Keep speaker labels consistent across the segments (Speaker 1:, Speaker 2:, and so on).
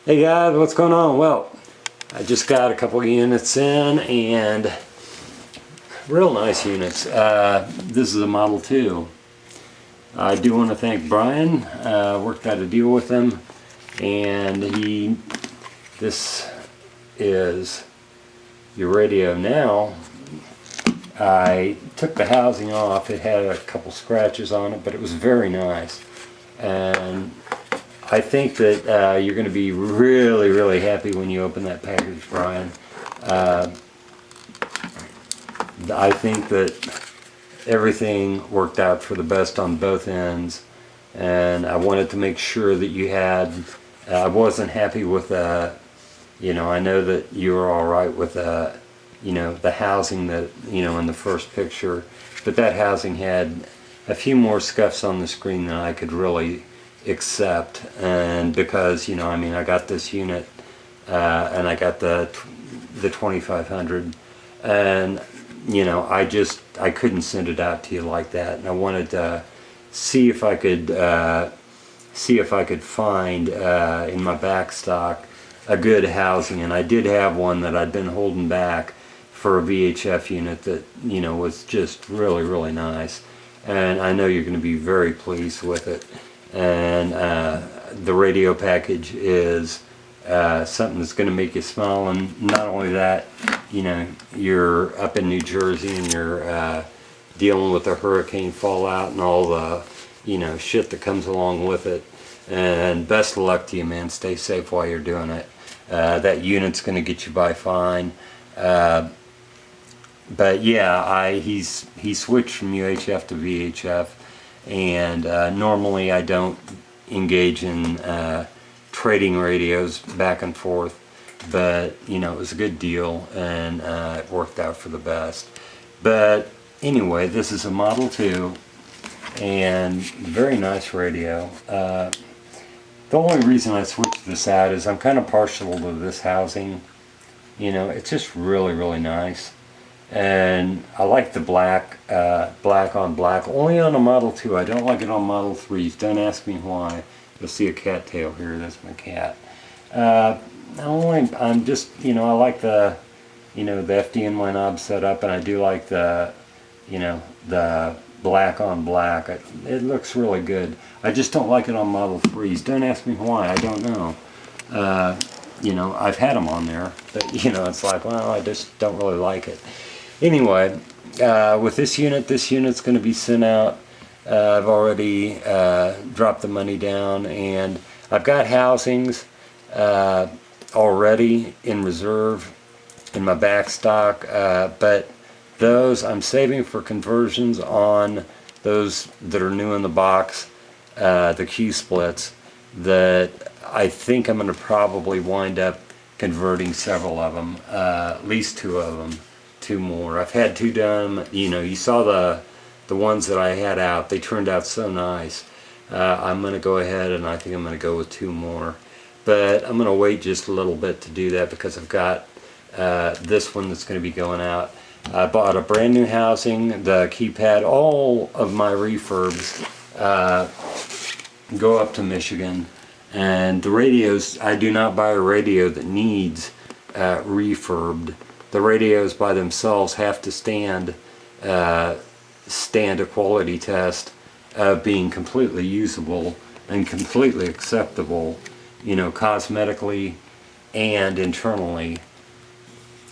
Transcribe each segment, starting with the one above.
Speaker 1: Hey guys, what's going on? Well, I just got a couple of units in, and real nice units. This is a Model 2. I do want to thank Brian. Worked out a deal with him, and this is your radio now. I took the housing off. It had a couple scratches on it, but it was very nice. And I think that you're going to be really, really happy when you open that package, Brian. I think that everything worked out for the best on both ends, and I wanted to make sure that you had. I wasn't happy with, I know that you were all right with, the housing that, in the first picture, but that housing had a few more scuffs on the screen than I could really accept. And because I got this unit and I got the 2500, and I couldn't send it out to you like that, and I wanted to see if I could find in my back stock a good housing. And I did have one that I'd been holding back for a VHF unit that was just really, really nice, and I know you're going to be very pleased with it. And the radio package is something that's going to make you smile. And not only that, you're up in New Jersey and you're dealing with the hurricane fallout and all the shit that comes along with it. And best of luck to you, man. Stay safe while you're doing it. That unit's going to get you by fine. But yeah, he switched from UHF to VHF. And normally I don't engage in trading radios back and forth, but it was a good deal, and it worked out for the best. But anyway, this is a Model 2, and very nice radio. The only reason I switched this out is I'm kind of partial to this housing. It's just really, really nice. And I like the black on black, only on a Model 2. I don't like it on Model 3s. Don't ask me why. You'll see a cat tail here. That's my cat. I'm just, I like the, the FDNY knob set up, and I do like the, the black on black. It looks really good. I just don't like it on Model 3s. Don't ask me why. I don't know. I've had them on there, but, it's like, well, I just don't really like it. Anyway, with this unit's going to be sent out. I've already dropped the money down, and I've got housings already in reserve in my back stock, but those I'm saving for conversions on those that are new in the box, the Q splits, that I think I'm going to probably wind up converting several of them, at least two of them. Two more. I've had two done. You saw the ones that I had out. They turned out so nice. I'm going to go ahead, and I think I'm going to go with two more. But I'm going to wait just a little bit to do that, because I've got this one that's going to be going out. I bought a brand new housing, the keypad. All of my refurbs go up to Michigan. And the radios, I do not buy a radio that needs refurbed. The radios by themselves have to stand a quality test of being completely usable and completely acceptable, cosmetically and internally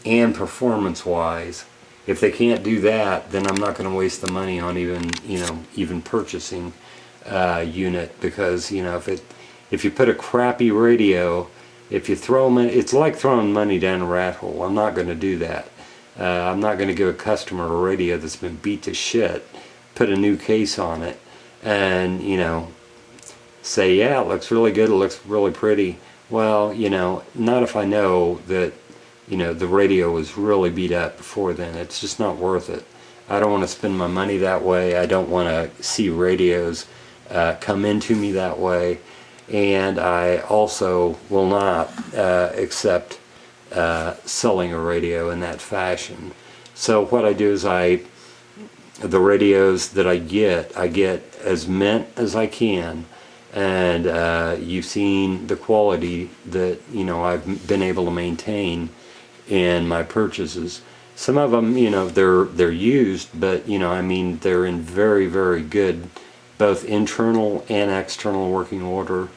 Speaker 1: and performance-wise. If they can't do that, then I'm not going to waste the money on even purchasing a unit, because if you put a crappy radio, if you throw money, it's like throwing money down a rat hole. I'm not going to do that. I'm not going to give a customer a radio that's been beat to shit, put a new case on it, and say, yeah, it looks really good, it looks really pretty. Well, not if I know that the radio was really beat up before then. It's just not worth it. I don't want to spend my money that way. I don't want to see radios come into me that way. And I also will not accept selling a radio in that fashion. So what I do is the radios that I get as mint as I can, and you've seen the quality that, you know, I've been able to maintain in my purchases. Some of them, you know, they're used, but, you know, I mean, they're in very, very good, both internal and external working order,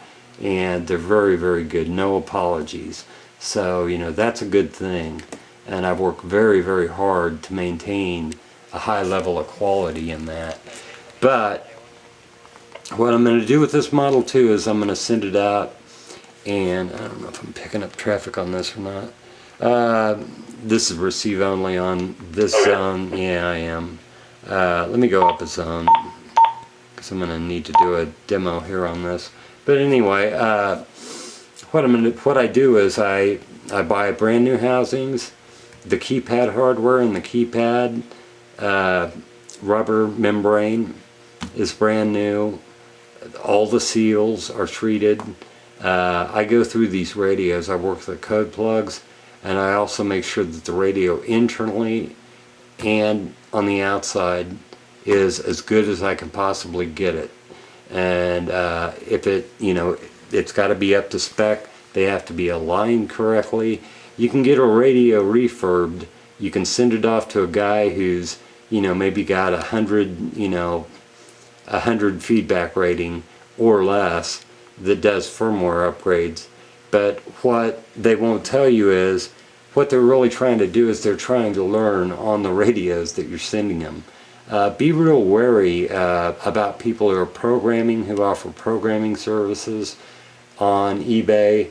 Speaker 1: and they're very, very good. No apologies. So, you know, that's a good thing. And I've worked very, very hard to maintain a high level of quality in that. But what I'm going to do with this Model 2 is I'm going to send it out, and I don't know if I'm picking up traffic on this or not. This is receive only on this zone. Yeah, I am. Let me go up a zone, because I'm going to need to do a demo here on this. But anyway, what I do is I buy brand new housings, the keypad hardware and the keypad rubber membrane is brand new. All the seals are treated. I go through these radios. I work with the code plugs, and I also make sure that the radio internally and on the outside is as good as I can possibly get it. And if it, you know, it's got to be up to spec. They have to be aligned correctly. You can get a radio refurbed. You can send it off to a guy who's, you know, maybe got 100, you know, 100 feedback rating or less, that does firmware upgrades. But what they won't tell you is what they're really trying to do is they're trying to learn on the radios that you're sending them. Be real wary about people who are programming, who offer programming services on eBay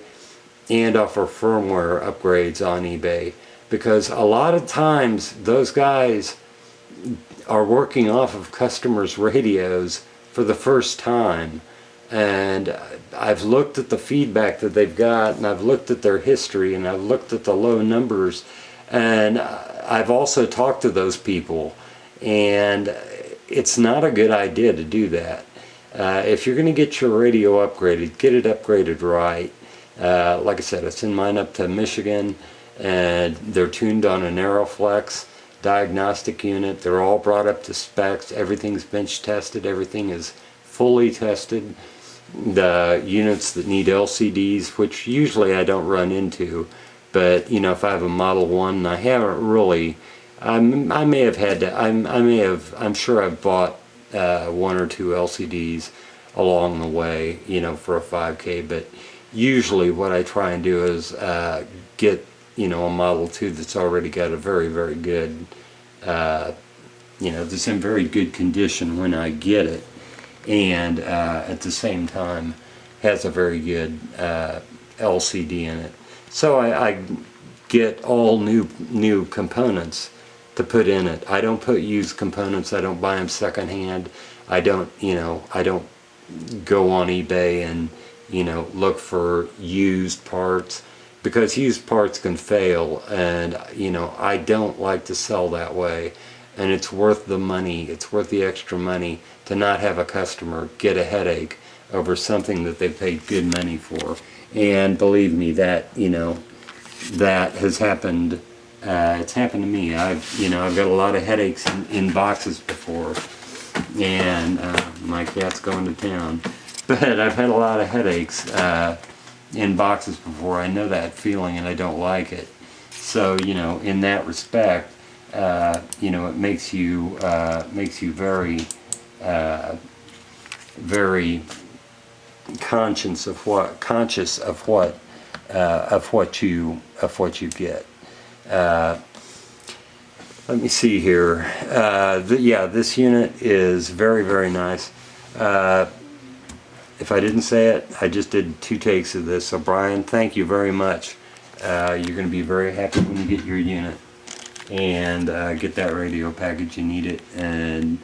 Speaker 1: and offer firmware upgrades on eBay, because a lot of times those guys are working off of customers' radios for the first time. And I've looked at the feedback that they've got, and I've looked at their history, and I've looked at the low numbers, and I've also talked to those people, and it's not a good idea to do that. If you're going to get your radio upgraded, get it upgraded right. Like I said, I send mine up to Michigan, and they're tuned on an Aeroflex diagnostic unit. They're all brought up to specs. Everything's bench tested. Everything is fully tested. The units that need LCDs, which usually I don't run into, but you know, if I have a Model 1, and I haven't really, I may have had to, I'm sure I've bought 1 or 2 LCDs along the way, you know, for a 5K, but usually what I try and do is get, you know, a Model 2 that's already got a very, very good, you know, that's in very good condition when I get it, and at the same time has a very good LCD in it. So I get all new components to put in it. I don't put used components. I don't buy them secondhand. I don't, you know, I don't go on eBay and, you know, look for used parts, because used parts can fail, and you know, I don't like to sell that way, and it's worth the money, it's worth the extra money to not have a customer get a headache over something that they paid good money for. And believe me, that, you know, that has happened. It's happened to me. I've got a lot of headaches in boxes before, and my cat's going to town, but I've had a lot of headaches in boxes before. I know that feeling, and I don't like it. So, you know, in that respect, you know, it makes you very very conscious of what you get. Let me see here. Yeah, this unit is very, very nice. If I didn't say it, I just did 2 takes of this. So Brian, thank you very much. You're going to be very happy when you get your unit and get that radio package. You need it. And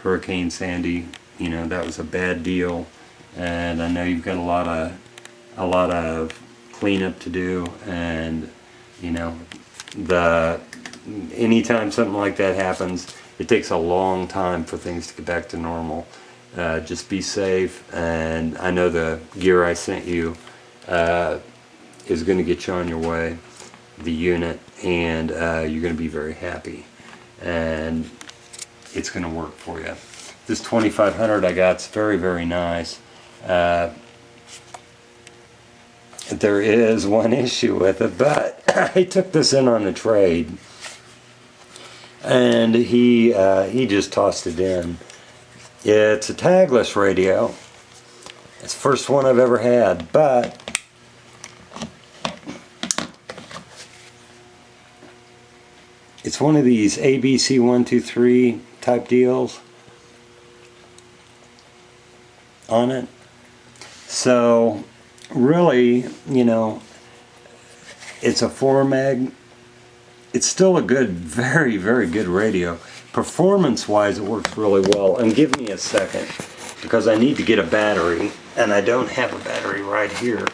Speaker 1: Hurricane Sandy, you know, that was a bad deal, and I know you've got a lot of cleanup to do, and you know, anytime something like that happens, it takes a long time for things to get back to normal. Just be safe, and I know the gear I sent you is going to get you on your way, the unit, and you're going to be very happy, and it's going to work for you. This 2500 I got is very, very nice. There is one issue with it, but I took this in on a trade, and he just tossed it in. It's a tagless radio. It's the first one I've ever had, but it's one of these ABC 123 type deals on it. So really, you know, it's a 4-meg. It's still a good, very, very good radio. Performance-wise, it works really well. And give me a second, because I need to get a battery, and I don't have a battery right here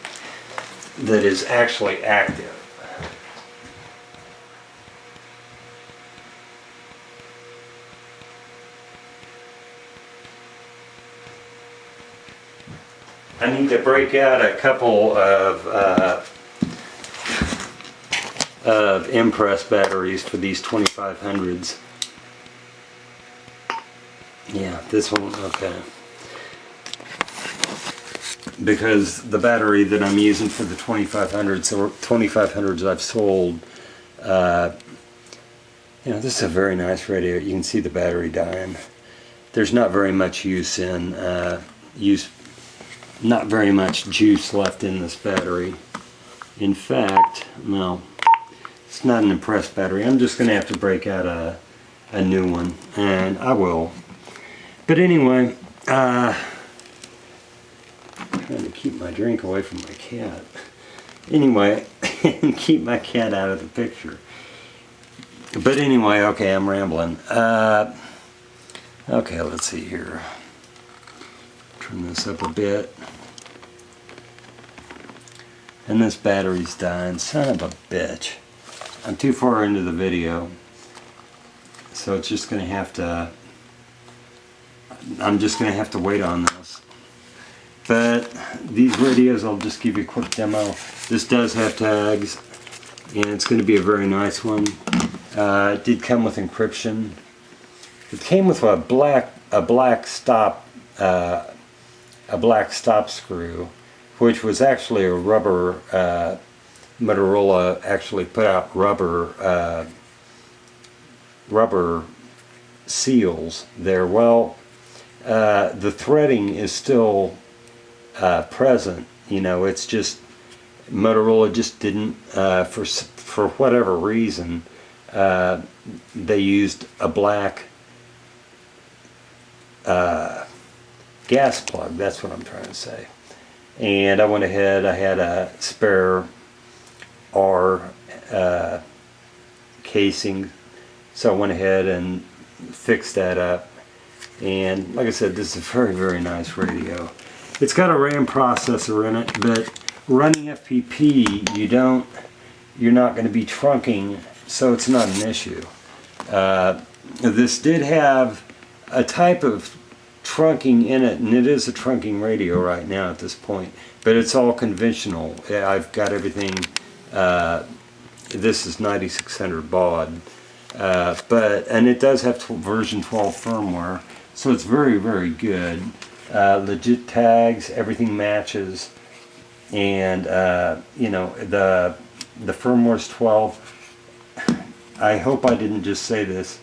Speaker 1: that is actually active. I need to break out a couple of Impress batteries for these 2500s. Yeah, this one, okay. Because the battery that I'm using for the 2500s, or 2500s I've sold, you know, this is a very nice radio. You can see the battery dying. There's not very much not very much juice left in this battery. In fact, no, it's not an Impress battery. I'm just going to have to break out a new one, and I will. But anyway, I'm trying to keep my drink away from my cat. Anyway, and keep my cat out of the picture. But anyway, okay, I'm rambling. Okay, let's see here. Turn this up a bit. And this battery's dying. Son of a bitch. I'm too far into the video. So it's just going to have to... I'm just going to have to wait on this. But these radios, I'll just give you a quick demo. This does have tags, and it's going to be a very nice one. It did come with encryption. It came with a black stop screw, which was actually a rubber. Motorola actually put out rubber seals there. Well, the threading is still present. You know, it's just Motorola just didn't, for whatever reason, they used a black gas plug. That's what I'm trying to say. And I went ahead, I had a spare R casing, so I went ahead and fixed that up. And like I said, this is a very, very nice radio. It's got a RAM processor in it, but running FPP, you're not going to be trunking, so it's not an issue. This did have a type of trunking in it, and it is a trunking radio right now at this point, but it's all conventional. I've got everything. This is 9600 baud, and it does have version 12 firmware, so it's very, very good. Legit tags, everything matches, and you know, the firmware's 12. I hope I didn't just say this,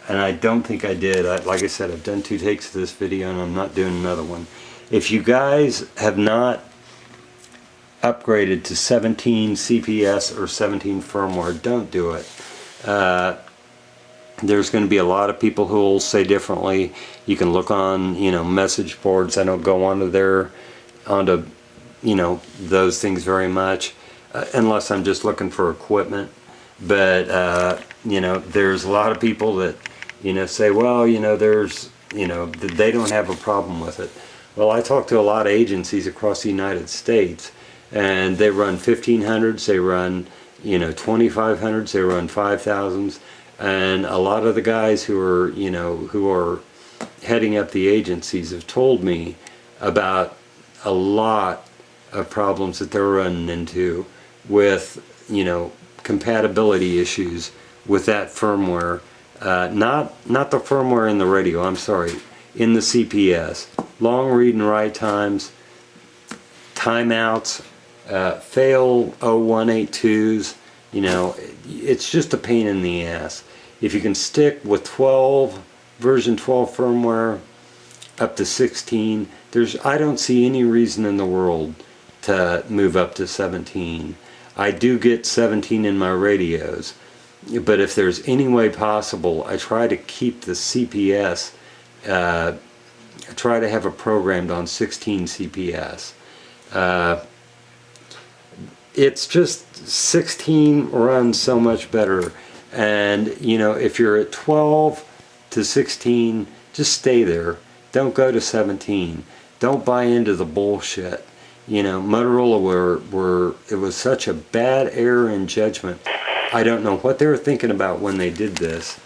Speaker 1: and I don't think I did. Like I said, I've done 2 takes of this video, and I'm not doing another one. If you guys have not upgraded to 17 CPS or 17 firmware, don't do it. There's going to be a lot of people who will say differently. You can look on, you know, message boards. I don't go onto you know, those things very much, unless I'm just looking for equipment. But you know, there's a lot of people that, you know, say, well, you know, they don't have a problem with it. Well, I talk to a lot of agencies across the United States, and they run 1500s, they run, you know, 2500s, they run 5000s, and a lot of the guys who are, you know, who are heading up the agencies have told me about a lot of problems that they're running into with, you know, compatibility issues with that firmware. Not the firmware in the radio, I'm sorry, in the CPS. Long read and write times, timeouts, fail 0182s, you know, it's just a pain in the ass. If you can stick with version 12 firmware up to 16, I don't see any reason in the world to move up to 17. I do get 17 in my radios, but if there's any way possible, I try to keep the CPS, I try to have it programmed on 16 CPS. It's just 16 runs so much better, and you know, if you're at 12 to 16, just stay there. Don't go to 17. Don't buy into the bullshit. You know, Motorola it was such a bad error in judgment. I don't know what they were thinking about when they did this.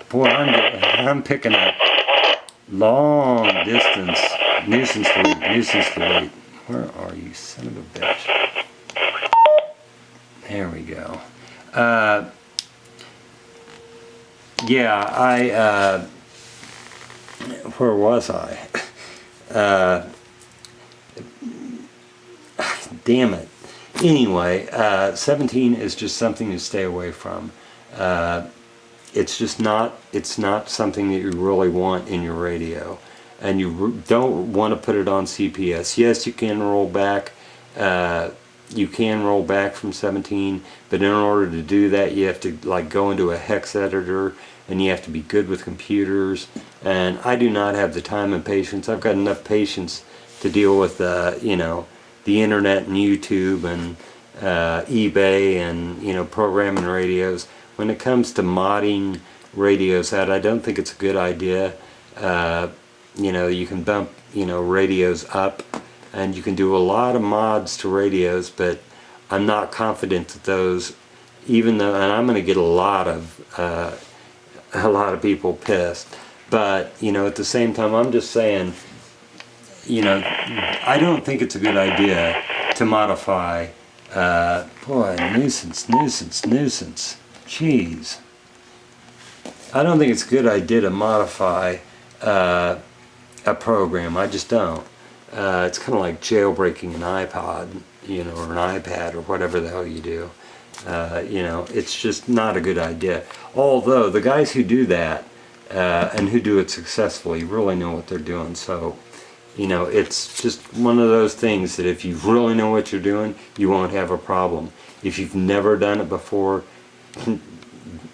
Speaker 1: Boy, I'm picking up long distance nuisance delete. Where are you, son of a bitch? There we go. Yeah, where was I? Damn it. Anyway, 17 is just something to stay away from. It's not something that you really want in your radio, and you don't want to put it on CPS. Yes, you can roll back. You can roll back from 17, but in order to do that, you have to like go into a hex editor, and you have to be good with computers. And I do not have the time and patience. I've got enough patience to deal with you know, the internet and YouTube and eBay and, you know, programming radios. When it comes to modding radios out, I don't think it's a good idea. You know, you can bump, you know, radios up, and you can do a lot of mods to radios, but I'm not confident that those, even though, and I'm going to get a lot of people pissed, but you know, at the same time, I'm just saying, you know, I don't think it's a good idea to modify. Boy, nuisance. Jeez. I don't think it's a good idea to modify a program. I just don't. It's kind of like jailbreaking an iPod, you know, or an iPad, or whatever the hell you do. You know, it's just not a good idea. Although the guys who do that and who do it successfully really know what they're doing. So, you know, it's just one of those things that if you really know what you're doing, you won't have a problem. If you've never done it before,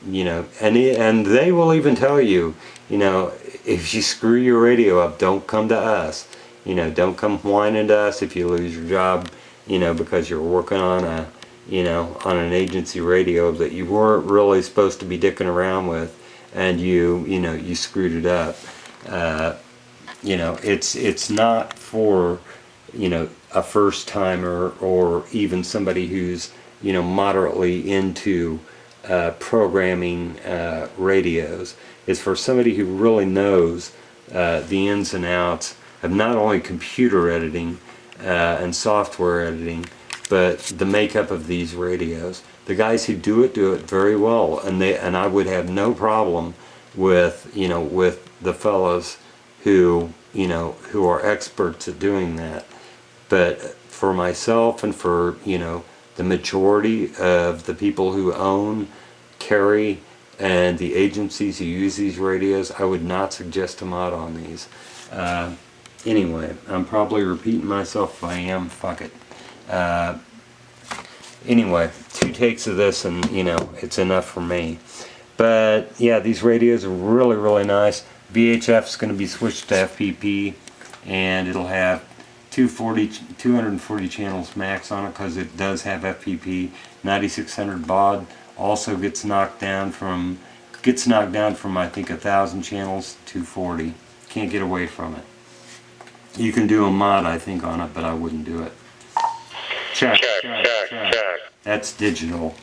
Speaker 1: you know, and they will even tell you, you know, if you screw your radio up, don't come to us. You know, don't come whining to us if you lose your job, you know, because you're working on a, you know, on an agency radio that you weren't really supposed to be dicking around with, and you know, you screwed it up. You know, it's not for, you know, a first timer or even somebody who's, you know, moderately into programming radios. It's for somebody who really knows the ins and outs of not only computer editing and software editing, but the makeup of these radios. The guys who do it very well, and I would have no problem with, you know, with the fellows who, you know, who are experts at doing that. But for myself and for, you know, the majority of the people who own, carry, and the agencies who use these radios, I would not suggest a mod on these. Anyway, I'm probably repeating myself. If I am, fuck it. Anyway, 2 takes of this and, you know, it's enough for me. But yeah, these radios are really, really nice. VHF is going to be switched to FPP, and it'll have 240 channels max on it because it does have FPP. 9600 baud also gets knocked down from I think 1,000 channels to 240. Can't get away from it. You can do a mod, I think, on it, but I wouldn't do it. Check. That's digital.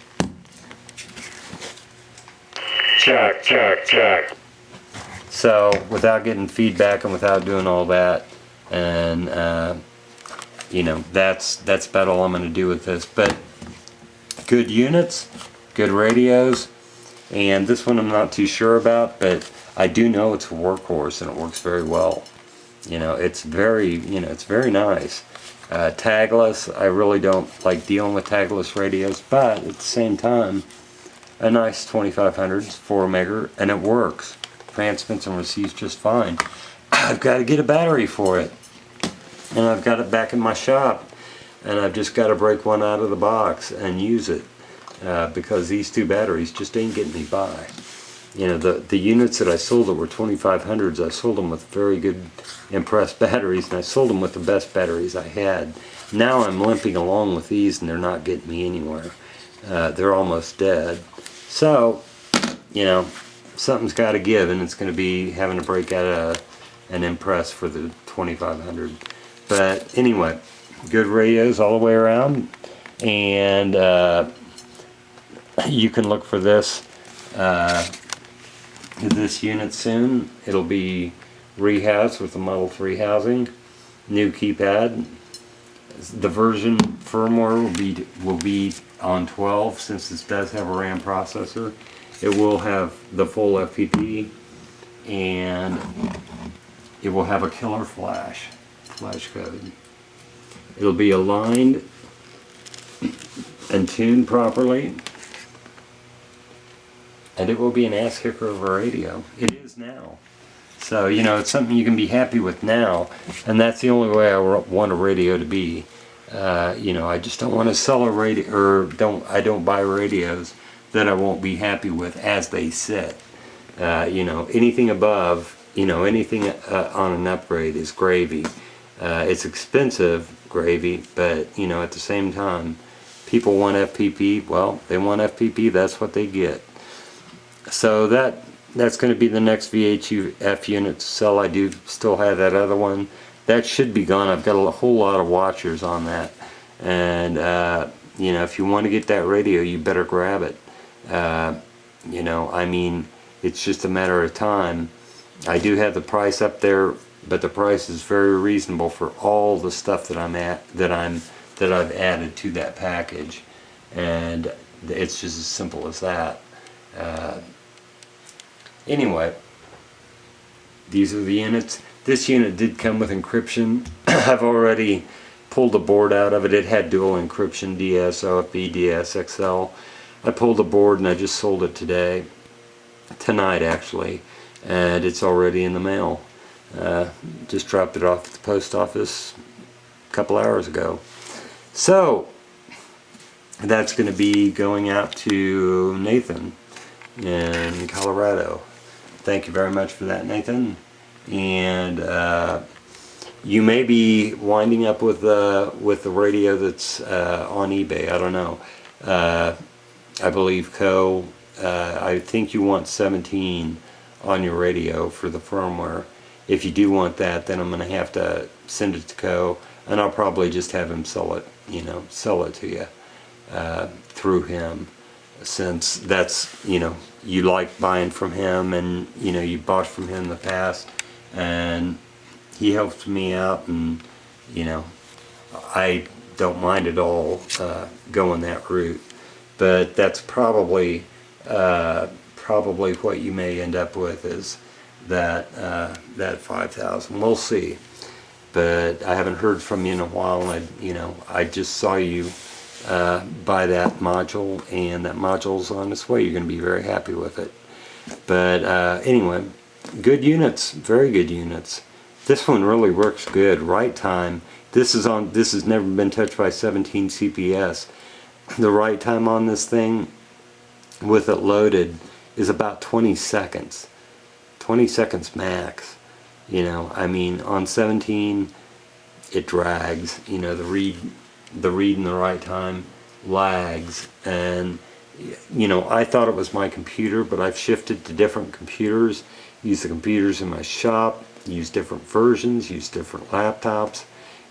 Speaker 1: Check. So, without getting feedback and without doing all that, and you know, that's about all I'm going to do with this. But good units, good radios, And this one I'm not too sure about, but I do know it's a workhorse and it works very well. You know, it's very, it's very nice. Tagless, I really don't like dealing with tagless radios, but at the same time, a nice 2500, 4 megger, and it works. Transmits and receives just fine. I've got to get a battery for it, and I've got it back in my shop, and I've just got to break one out of the box and use it, because these two batteries just ain't getting me by. You know, the units that I sold that were 2500s, I sold them with very good impressed batteries, and I sold them with the best batteries I had. Now I'm limping along with these, and they're not getting me anywhere. They're almost dead. So, you know, something's got to give, and it's going to be having to break out an Impress for the 2500. But anyway, good radios all the way around, and you can look for this unit soon. It'll be rehoused with the Model 3 housing, new keypad. The version firmware will be on 12, since this does have a RAM processor. It will have the full FPP, and it will have a killer flash code. It'll be aligned and tuned properly, and it will be an ass kicker of a radio. It is now. So, you know, it's something you can be happy with now, and that's the only way I want a radio to be. You know, I just don't want to sell a radio, or I don't buy radios that I won't be happy with as they sit. You know, anything above, you know, anything on an upgrade is gravy. It's expensive gravy, but, you know, at the same time, people want FPP. Well, they want FPP, that's what they get. So that's going to be the next VHF unit to sell. I do still have that other one. That should be gone. I've got a whole lot of watchers on that, and you know, if you want to get that radio, you better grab it. You know, I mean, it's just a matter of time. I do have the price up there, but the price is very reasonable for all the stuff that I've added to that package, and it's just as simple as that. Anyway, these are the units. This unit did come with encryption. I've already pulled the board out of it. It had dual encryption, DS, OFB, DS, XL. I pulled the board and I just sold it tonight actually, and it's already in the mail. Just dropped it off at the post office a couple hours ago. So that's going to be going out to Nathan in Colorado. Thank you very much for that, Nathan. And you may be winding up with the radio that's on eBay. I don't know. I believe I think you want 17 on your radio for the firmware. If you do want that, then I'm going to have to send it to Co, and I'll probably just have him sell it. You know, sell it to you through him, since that's, you know, you like buying from him, and you know, you bought from him in the past, and he helps me out, and you know, I don't mind at all going that route. But that's probably what you may end up with, is that 5000. We'll see. But I haven't heard from you in a while, and you know, I just saw you buy that module, and that module's on its way. You're going to be very happy with it. But anyway, good units, very good units. This one really works good. Right time. This has never been touched by 17 CPS. The right time on this thing, with it loaded, is about 20 seconds. 20 seconds max. You know, I mean, on 17, it drags. You know, the read in the right time lags, and you know, I thought it was my computer, but I've shifted to different computers, use the computers in my shop, use different versions, use different laptops,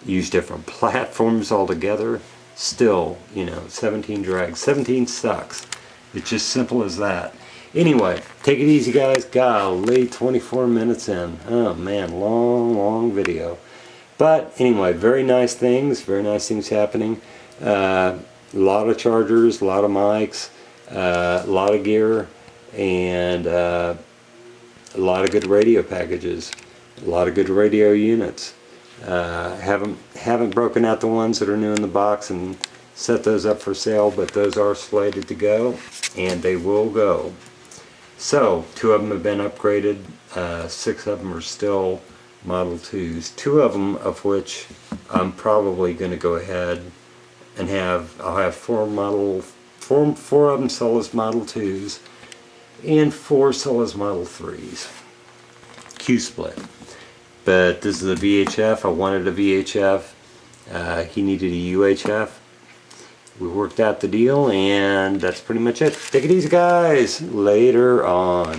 Speaker 1: use different platforms altogether. Still, you know, 17 drags. 17 sucks. It's just simple as that. Anyway, take it easy, guys. Golly, 24 minutes in. Oh man, long video. But anyway, very nice things happening. A lot of chargers, a lot of mics, a lot of gear, and a lot of good radio packages, a lot of good radio units. Haven't broken out the ones that are new in the box and set those up for sale, but those are slated to go, and they will go. So 2 of them have been upgraded, 6 of them are still Model 2s, 2 of them of which I'm probably going to go ahead and I'll have 4 of them sell as Model 2s and 4 sell as Model 3s. Q-split. But this is a VHF. I wanted a VHF. He needed a UHF. We worked out the deal, and that's pretty much it. Take it easy, guys. Later on.